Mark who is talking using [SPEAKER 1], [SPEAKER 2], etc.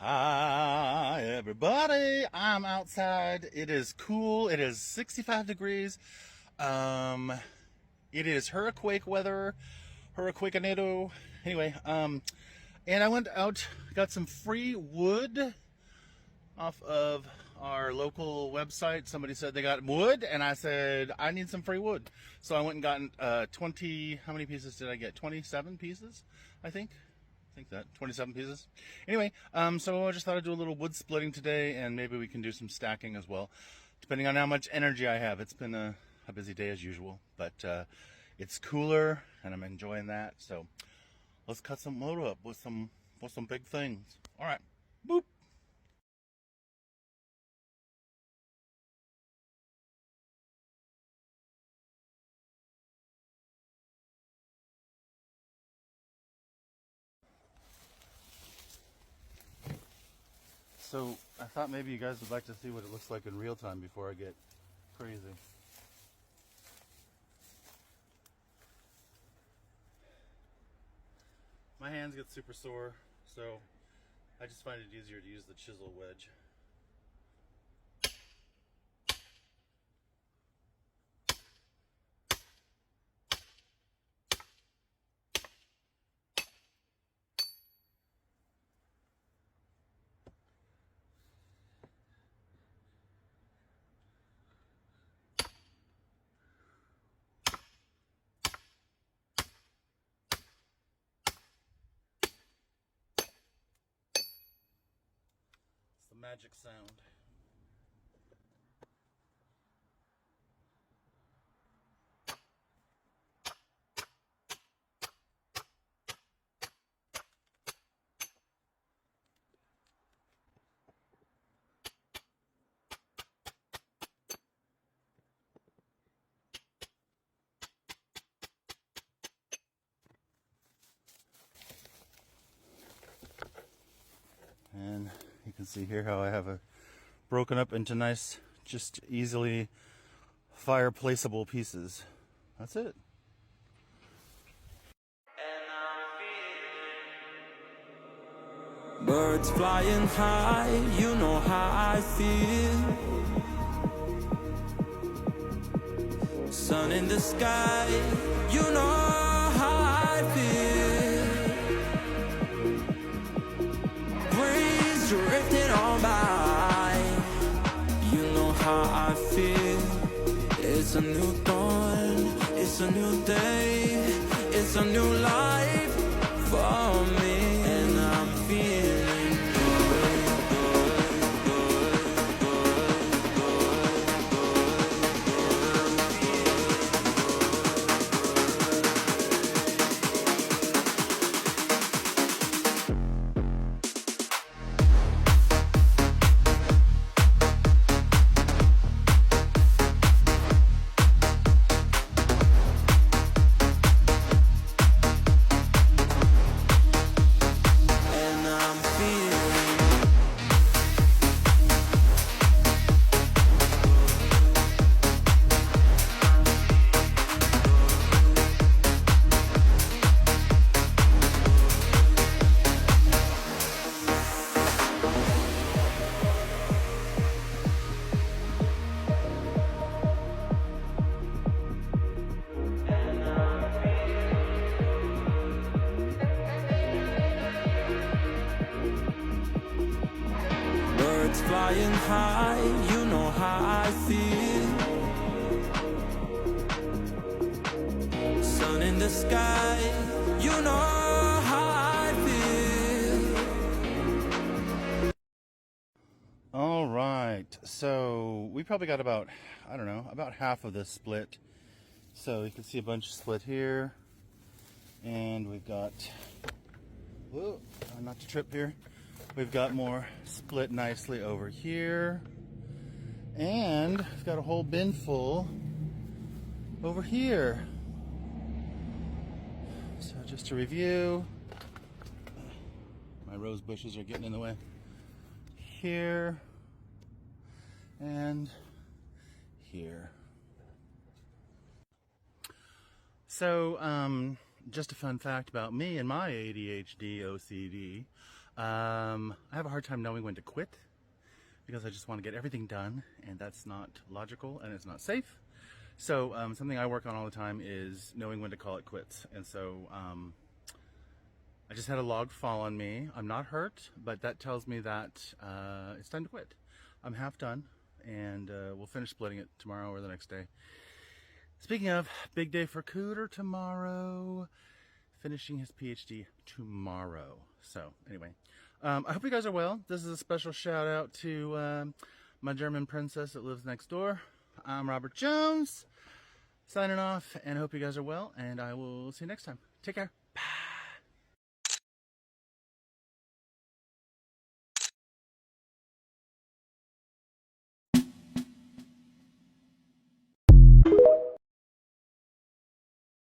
[SPEAKER 1] Hi, everybody. I'm outside. It is cool. It is 65 degrees. Um, it is hurricane weather, hurricanado. Anyway, and I went out, got some free wood off of our local website. Somebody said they got wood, and I said I need some free wood. So I went and got 20. How many pieces did I get? 27 pieces, I think. I think that 27 pieces. Anyway, so I just thought I'd do a little wood splitting today, and maybe we can do some stacking as well, depending on how much energy I have. It's been a busy day as usual, but it's cooler, and I'm enjoying that. So let's cut some wood up with some big things. All right, boop. So I thought maybe you guys would like to see what it looks like in real time before I get crazy. My hands get super sore, so I just find it easier to use the chisel wedge. It's the magic sound. And you can see here how I have broken up into nice, just easily fireplaceable pieces. That's it.
[SPEAKER 2] Birds flying high, you know how I feel. Sun in the sky, you know how I feel. Breeze drifting on by, you know how I feel. It's a new dawn, it's a new day, it's a new life for me. And I'm feeling good, good, good, good, good, and I'm feeling. Birds flying high, you know how I feel. Sun in the sky, you know how I feel.
[SPEAKER 1] All right, so we probably got about, I don't know, about half of this split. So you can see a bunch split here, and we've got, whoa, not to trip here. We've got more split nicely over here, and we've got a whole bin full over here. So just to review, my rose bushes are getting in the way. Here and here. So, just a fun fact about me and my ADHD OCD. I have a hard time knowing when to quit because I just want to get everything done, and that's not logical and it's not safe. So something I work on all the time is knowing when to call it quits. And so I just had a log fall on me. I'm not hurt, but that tells me that it's time to quit. I'm half done, and we'll finish splitting it tomorrow or the next day. Speaking of, big day for Cooter tomorrow. Finishing his PhD tomorrow. So anyway, I hope you guys are well. This is a special shout out to my German princess that lives next door. I'm Robert Jones, signing off, and I hope you guys are well, and I will see you next time. Take care. Bye.